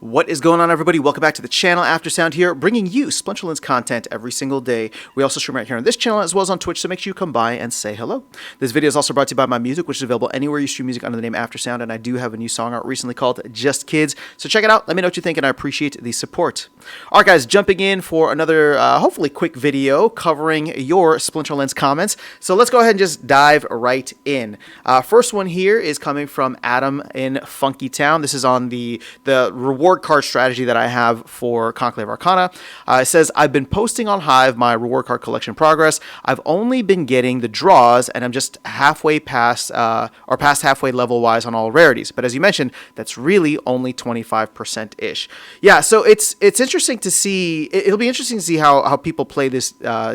What is going on, everybody? Welcome back to the channel. Aftersound here, bringing you Splinterlands content every single day. We also stream right here on this channel as well as on Twitch, so make sure you come by and say hello. This video is also brought to you by my music, which is available anywhere you stream music under the name Aftersound, and I do have a new song out recently called Just Kids, so check it out. Let me know what you think, and I appreciate the support. All right, guys, jumping in for another, hopefully quick video covering your Splinterlands comments. So let's go ahead and just dive right in. First one here is coming from Adam in Funky Town. This is on the reward card strategy that I have for Conclave Arcana. It says, I've been posting on Hive my reward card collection progress. I've only been getting the draws, and I'm just halfway past, or past halfway level-wise on all rarities. But as you mentioned, that's really only 25%-ish. Yeah, so it's interesting to see. It'll be interesting to see how people play this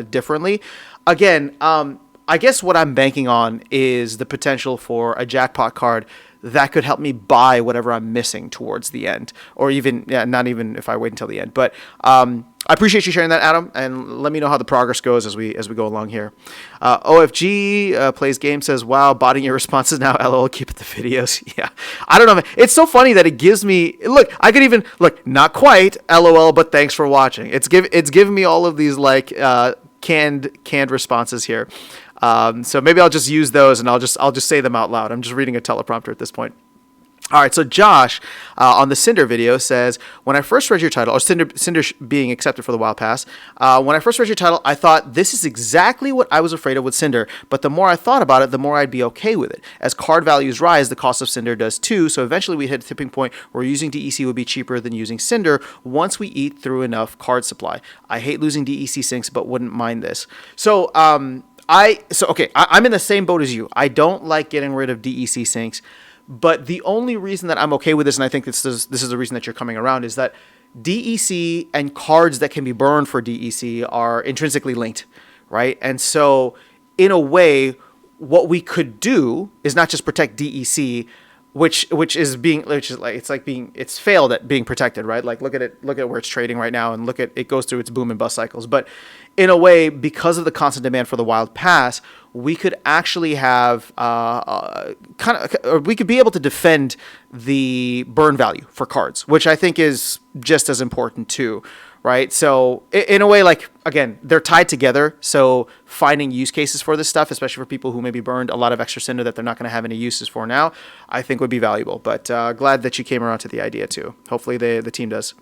differently. Again, I guess what I'm banking on is the potential for a jackpot card that could help me buy whatever I'm missing towards the end, or even, yeah, not even if I wait until the end. But I appreciate you sharing that, Adam, and let me know how the progress goes as we go along here. OFG plays game says, "Wow, botting your responses now. LOL, keep it the videos." Yeah, I don't know, man. It's so funny that it gives me look. I could even look, not quite LOL, but thanks for watching. It's giving me all of these like canned responses here. So maybe I'll just use those and I'll just say them out loud. I'm just reading a teleprompter at this point. All right, so Josh on the Cinder video says, when I first read your title, or Cinder being accepted for the Wild Pass, when I first read your title, I thought this is exactly what I was afraid of with Cinder, but the more I thought about it, the more I'd be okay with it. As card values rise, the cost of Cinder does too, so eventually we hit a tipping point where using DEC would be cheaper than using Cinder once we eat through enough card supply. I hate losing DEC sinks, but wouldn't mind this. So, I'm in the same boat as you. I don't like getting rid of DEC sinks, but the only reason that I'm okay with this, and I think this is the reason that you're coming around, is that DEC and cards that can be burned for DEC are intrinsically linked, right? And so, in a way, what we could do is not just protect DEC, which is it's failed at being protected, right? Like look at where it's trading right now, and look at it goes through its boom and bust cycles. But in a way, because of the constant demand for the Wild Pass, we could actually have we could be able to defend the burn value for cards, which I think is just as important too, right? So in a way, like, again, they're tied together. So finding use cases for this stuff, especially for people who maybe burned a lot of extra Cinder that they're not going to have any uses for now, I think would be valuable. But glad that you came around to the idea too. Hopefully the team does.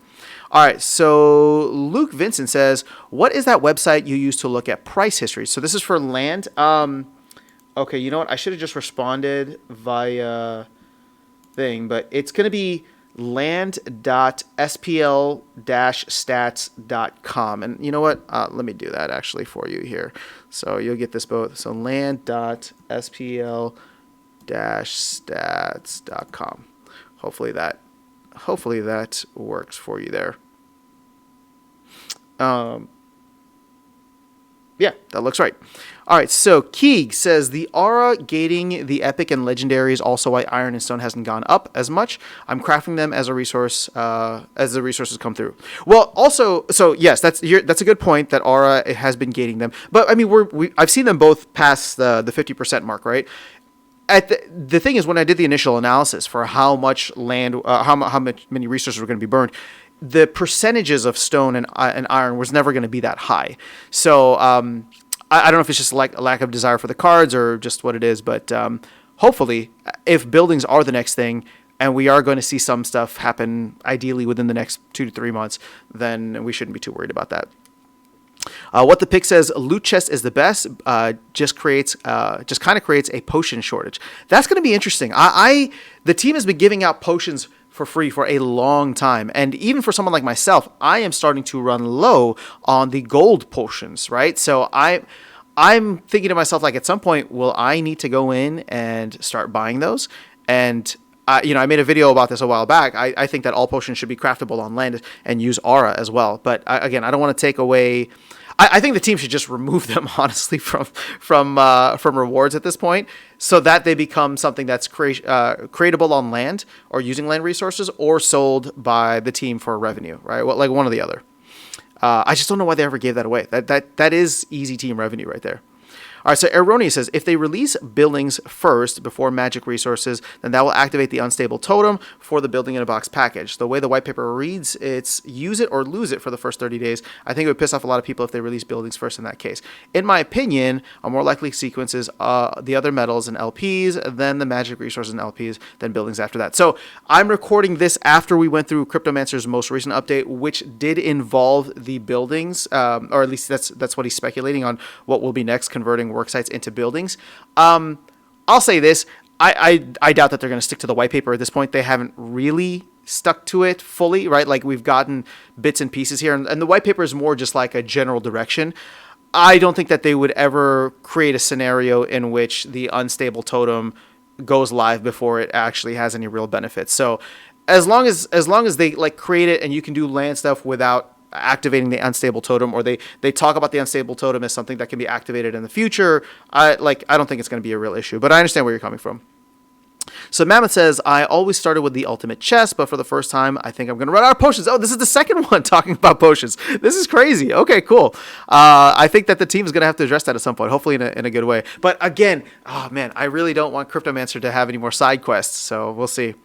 All right, so Luke Vincent says, what is that website you use to look at price history? So this is for land. Okay, you know what? I should have just responded via thing, but it's going to be land.spl-stats.com. And you know what? Let me do that actually for you here. So you'll get this both. So land.spl-stats.com. Hopefully that works for you there. Yeah, that looks right. All right, so Keeg says, the aura gating the epic and legendary is also why Iron and Stone hasn't gone up as much. I'm crafting them as a resource as the resources come through. Well, also, so yes, that's a good point that aura has been gating them. But I mean, I've seen them both pass the 50% mark, right? The thing is, when I did the initial analysis for how much land, many resources were going to be burned, the percentages of stone and iron was never going to be that high. So I don't know if it's just like a lack of desire for the cards or just what it is, but hopefully, if buildings are the next thing, and we are going to see some stuff happen ideally within the next 2 to 3 months, then we shouldn't be too worried about that. What the pick says, loot chest is the best. Just kind of creates a potion shortage. That's going to be interesting. The team has been giving out potions for free for a long time, and even for someone like myself, I am starting to run low on the gold potions, right? So I'm thinking to myself, like, at some point, will I need to go in and start buying those? And I made a video about this a while back. I think that all potions should be craftable on land and use aura as well. But again, I don't want to take away. I think the team should just remove them, honestly, from rewards at this point, so that they become something that's creatable on land or using land resources, or sold by the team for revenue, right? Well, like one or the other. I just don't know why they ever gave that away. That is easy team revenue right there. All right, so Erroneous says, if they release buildings first before magic resources, then that will activate the unstable totem for the building in a box package. The way the white paper reads, it's use it or lose it for the first 30 days. I think it would piss off a lot of people if they release buildings first in that case. In my opinion, a more likely sequence is the other metals and LPs, then the magic resources and LPs, then buildings after that. So I'm recording this after we went through Cryptomancer's most recent update, which did involve the buildings, or at least that's what he's speculating on what will be next, converting work sites into buildings. I'll say this. I doubt that they're going to stick to the white paper at this point. They haven't really stuck to it fully, right? Like we've gotten bits and pieces here, and the white paper is more just like a general direction. I don't think that they would ever create a scenario in which the unstable totem goes live before it actually has any real benefits. So as long as they like create it and you can do land stuff without activating the unstable totem, or they talk about the unstable totem as something that can be activated in the future, I don't think it's going to be a real issue, but I understand where you're coming from. So Mammoth says, I always started with the ultimate chest, but for the first time, I think I'm going to run out of potions. Oh, this is the second one talking about potions. This is crazy. Okay, cool. I think that the team is going to have to address that at some point, hopefully in a good way. But again, oh man, I really don't want Cryptomancer to have any more side quests, so we'll see.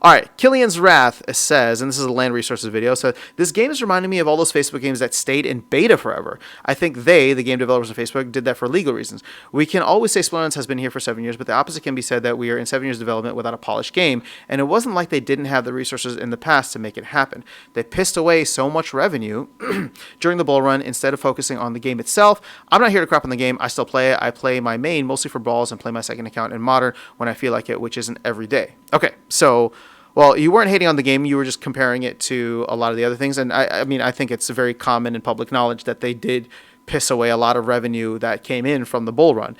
All right, Killian's Wrath says, and this is a land resources video, so this game is reminding me of all those Facebook games that stayed in beta forever. I think the game developers of Facebook, did that for legal reasons. We can always say Splinterlands has been here for 7 years, but the opposite can be said that we are in 7 years development without a polished game, and it wasn't like they didn't have the resources in the past to make it happen. They pissed away so much revenue during the bull run instead of focusing on the game itself. I'm not here to crap on the game. I still play it. I play my main mostly for balls and play my second account in Modern when I feel like it, which isn't every day. Okay, so well, you weren't hating on the game. You were just comparing it to a lot of the other things. And I mean, I think it's very common in public knowledge that they did piss away a lot of revenue that came in from the bull run.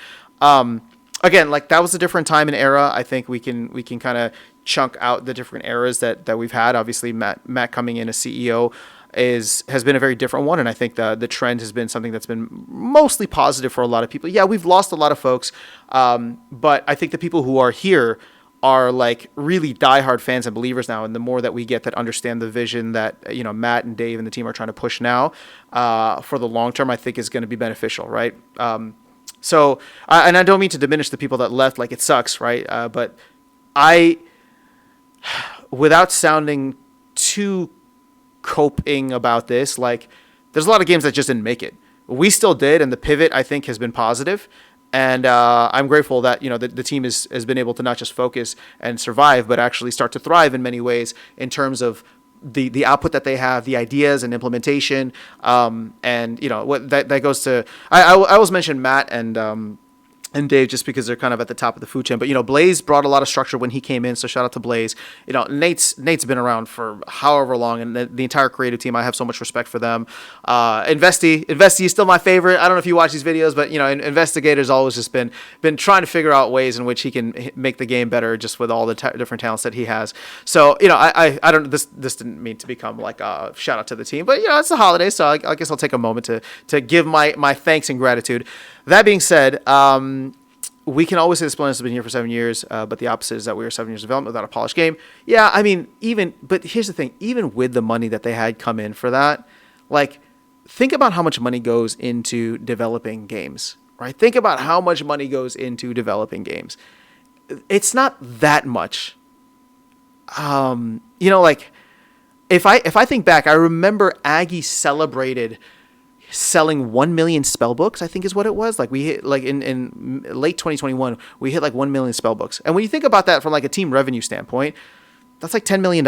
Again, like that was a different time and era. I think we can kind of chunk out the different eras that we've had. Obviously, Matt coming in as CEO has been a very different one, and I think the trend has been something that's been mostly positive for a lot of people. Yeah, we've lost a lot of folks, but I think the people who are here are like really diehard fans and believers now, and the more that we get that understand the vision that Matt and Dave and the team are trying to push now for the long term, I think is going to be beneficial, right? So, and I don't mean to diminish the people that left, like it sucks, right? But without sounding too coping about this, like there's a lot of games that just didn't make it. We still did, and the pivot I think has been positive. And I'm grateful that the team has been able to not just focus and survive, but actually start to thrive in many ways in terms of the output that they have, the ideas and implementation, and what that goes to. I always mention Matt and Dave just because they're kind of at the top of the food chain. But, Blaze brought a lot of structure when he came in, so shout out to Blaze. Nate's been around for however long, and the entire creative team, I have so much respect for them. Investy is still my favorite. I don't know if you watch these videos, but, Investigator's always just been trying to figure out ways in which he can make the game better just with all the different talents that he has. So, I don't, this didn't mean to become like a shout out to the team, but, it's the holidays, so I guess I'll take a moment to give my thanks and gratitude. That being said, we can always say the Splinterlands has been here for 7 years, but the opposite is that we are 7 years of development without a polished game. Yeah, I mean, but here's the thing, even with the money that they had come in for that, like, think about how much money goes into developing games, right? Think about how much money goes into developing games. It's not that much. Like, if I think back, I remember Aggie celebrated selling 1 million spell books, I think is what it was. Like we hit like in late 2021, we hit like 1 million spell books. And when you think about that from like a team revenue standpoint, that's like $10 million.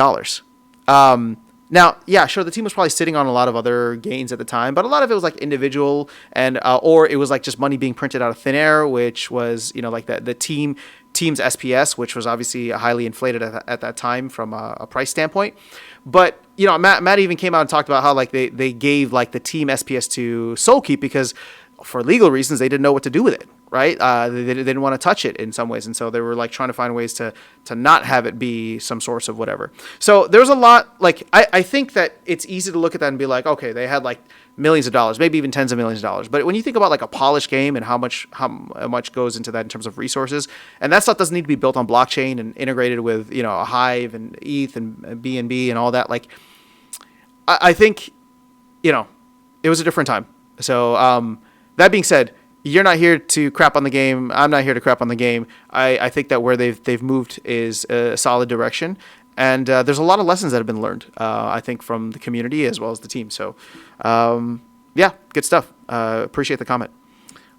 Now, yeah, sure, the team was probably sitting on a lot of other gains at the time, but a lot of it was like individual and or it was like just money being printed out of thin air, which was like the team's SPS, which was obviously highly inflated at that time from a price standpoint. But Matt even came out and talked about how like they gave like the team SPS to Soulkeep because for legal reasons they didn't know what to do with it, right? They didn't want to touch it in some ways, and so they were like trying to find ways to not have it be some source of whatever. So there's a lot. Like I think that it's easy to look at that and be like, okay, they had like millions of dollars, maybe even tens of millions of dollars. But when you think about like a polished game and how much goes into that in terms of resources, and that stuff doesn't need to be built on blockchain and integrated with a Hive and ETH and BNB and all that. Like I think it was a different time. So that being said, you're not here to crap on the game. I'm not here to crap on the game. I think that where they've moved is a solid direction, and there's a lot of lessons that have been learned. I think from the community as well as the team. So, yeah, good stuff. Appreciate the comment.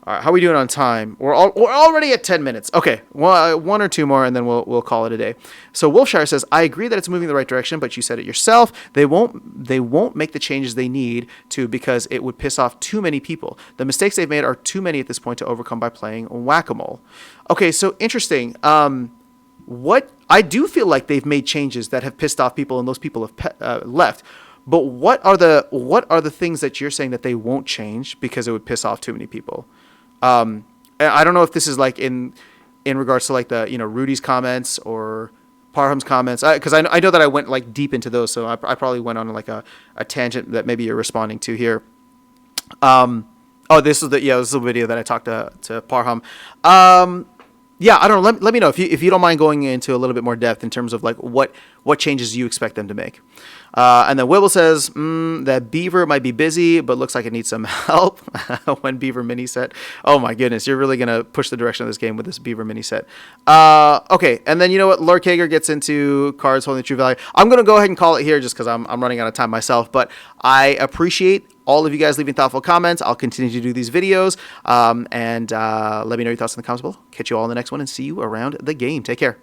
All right, how are we doing on time? We're already at 10 minutes. Okay, one or two more, and then we'll call it a day. So Wolfshire says, I agree that it's moving in the right direction, but you said it yourself. They won't make the changes they need to because it would piss off too many people. The mistakes they've made are too many at this point to overcome by playing whack-a-mole. Okay, so interesting. What I do feel like they've made changes that have pissed off people, and those people have left. But what are the things that you're saying that they won't change because it would piss off too many people? I don't know if this is like in regards to like the, Rudy's comments or Parham's comments, because I know that I went like deep into those, so I probably went on like a tangent that maybe you're responding to here. This is the video that I talked to Parham. Yeah, I don't know. Let me know if you don't mind going into a little bit more depth in terms of like what changes you expect them to make. And then Wibble says that Beaver might be busy, but looks like it needs some help. When Beaver mini set. Oh my goodness, you're really gonna push the direction of this game with this Beaver mini set. Okay, and then you know what? Lord Kager gets into cards holding true value. I'm gonna go ahead and call it here just because I'm running out of time myself. But I appreciate all of you guys leaving thoughtful comments. I'll continue to do these videos. And let me know your thoughts in the comments below. Catch you all in the next one and see you around the game. Take care.